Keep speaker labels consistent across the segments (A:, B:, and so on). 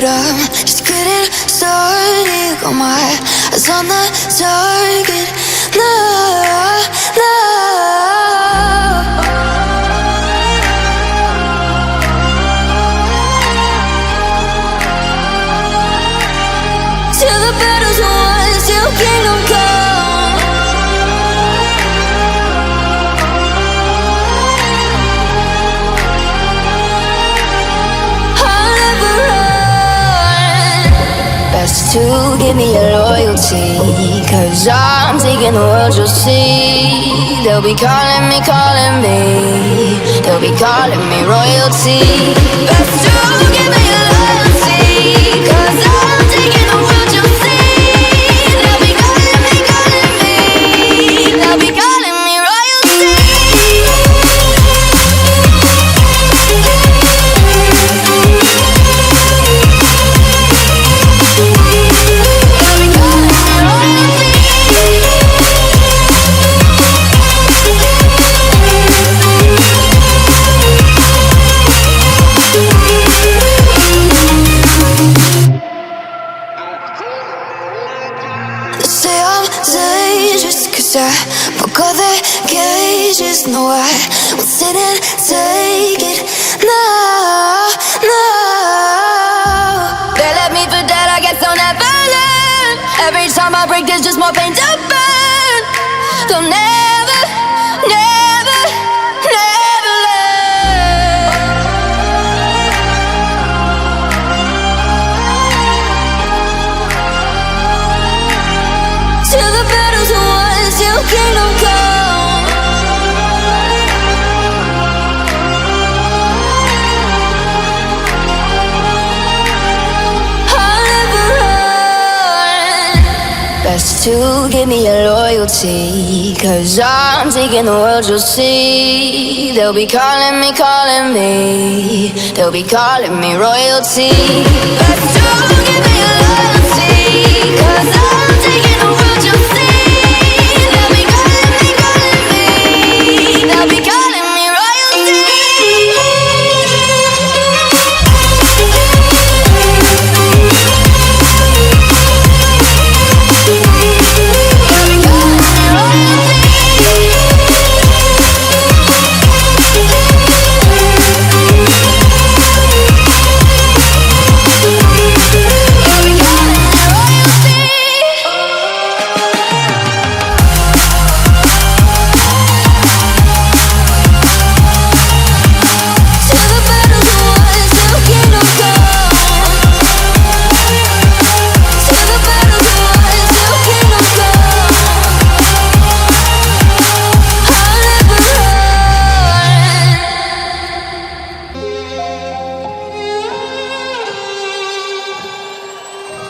A: but I'm just getting started. Got my eyes on the target. No, no. Till the battle's won, till kingdom come. I'll never run. Best to give me your loyalty, 'cause I'm taking the world, you'll see. They'll be calling me, they'll be calling me royalty. Best to give me your loyalty, 'cause I'm taking the world, you'll see. They'll be calling me, they'll be calling me royalty. I broke all the cages, no, I won't sit and take it. No, no. They left me for dead, I guess I'll never learn. Every time I break, there's just more pain to burn. They'll never, never, never learn. Till the battle's won, till kingdom come. I'll never run. Best to give me your loyalty, 'cause I'm taking the world, you'll see. They'll be calling me, they'll be calling me royalty. Best to give me your loyalty, 'cause I'm taking the world, you'll see. They'll be calling me royalty.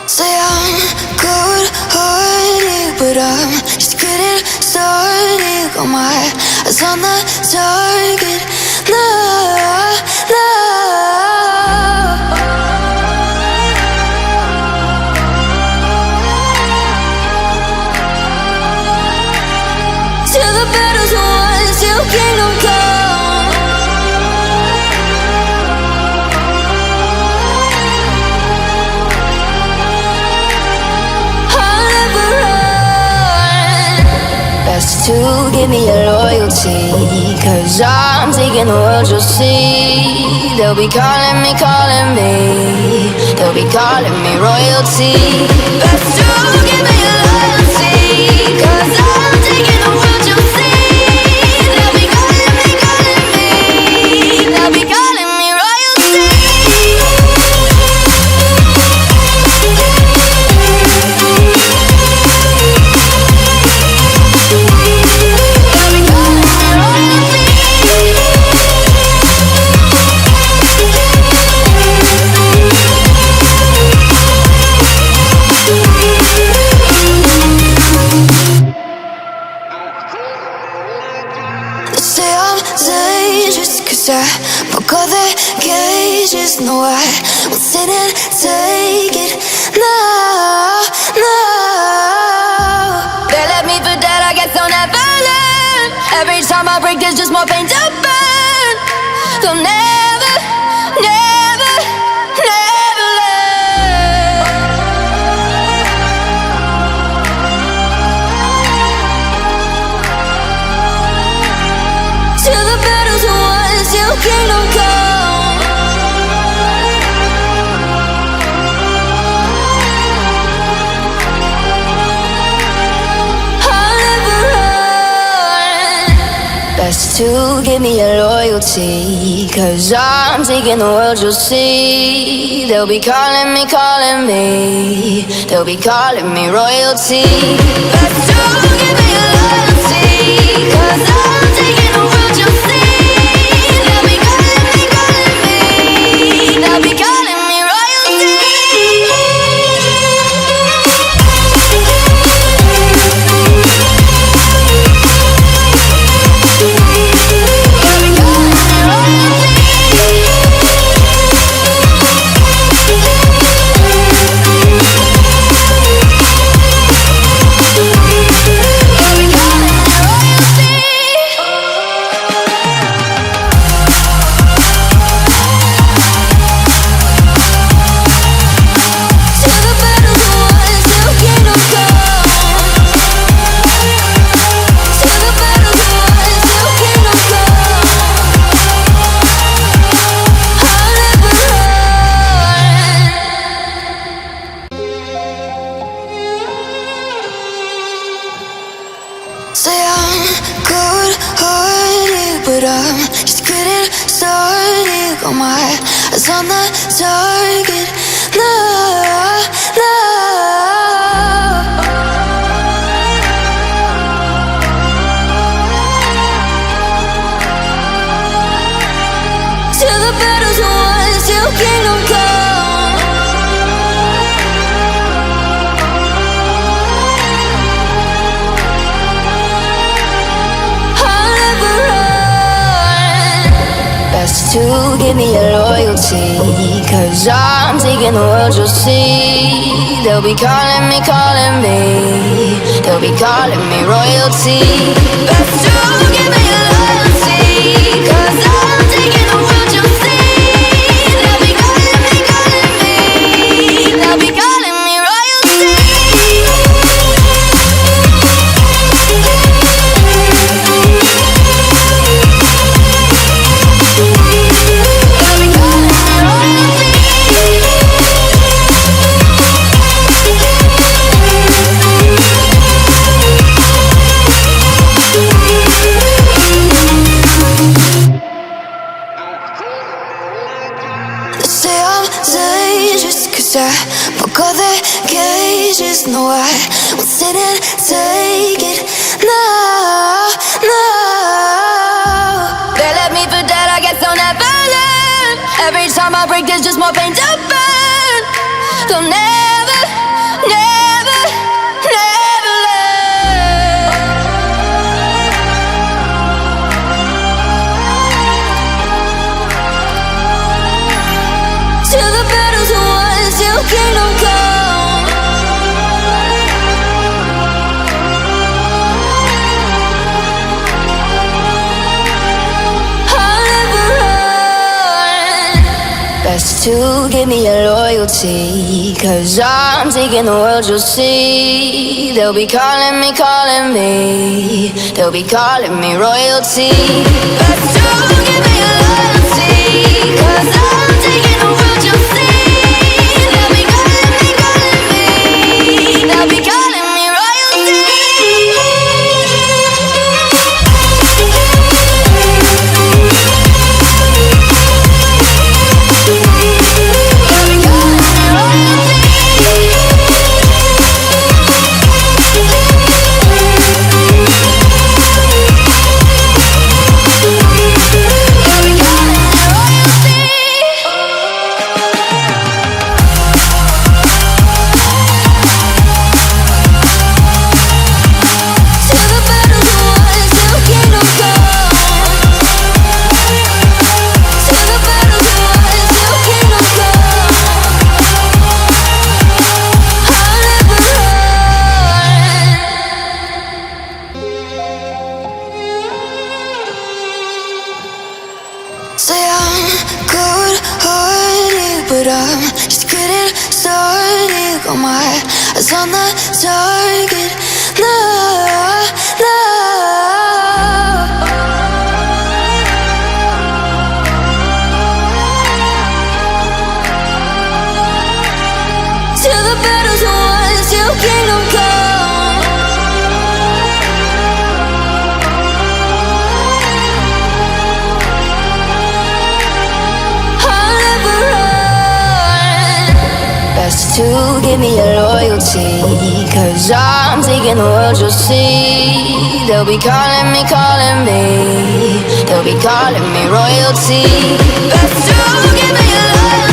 A: Say I'm good-hearted, but I'm just getting started. Got my eyes on the target. No, no. Till the battle's won, till kingdom come. I'll never run. Best to give me your loyalty, 'cause I'm taking the world, you'll see. They'll be calling me, they'll be calling me royalty. Best to give me your loyalty, 'cause I'm taking the world, you'll see. They'll be calling me, they'll be calling me royalty. I broke all the cages, no, I won't sit and take it. No, no. They left me for dead, I guess I'll never learn. Every time I break, there's just more pain to burn. They'll never, never, never learn. to give me your loyalty, 'cause I'm taking the world, you'll see. They'll be calling me, calling me. They'll be calling me royalty. Best to give me your loyalty, 'cause I'm taking the world, you'll see. They'll be calling me, calling me. They'll be calling me royalty. Say I'm good-hearted, but I'm just getting started. Got my eyes on the target. No, no. Till the battle's won, till kingdom come. To give me your loyalty, 'cause I'm taking the world, you'll see. They'll be calling me, calling me. They'll be calling me royalty. Best to give me your loyalty, 'cause I'm taking the world, you'll see. They'll be calling me, calling me. They'll be calling me royalty. I broke all the cages, no, I won't sit and take it. No, no. They left me for dead, I guess I'll never learn. Every time I break, there's just more pain to burn. They'll never, never, never learn. Till the battle's won, till kingdom come. I'll never run. Best to give me your loyalty, 'cause I'm taking the world, you'll see. They'll be calling me, calling me. They'll be calling me royalty. Best to give me your loyalty, 'cause I'm taking the world, you'll see. They'll be calling me royalty. Say I'm good-hearted, but I'm just getting started. Got my eyes on the target. No, no. Till the battle's won, till kingdom come. me your loyalty, 'cause I'm taking the world, you'll see. They'll be calling me, they'll be calling me royalty. Best to give me your loyalty.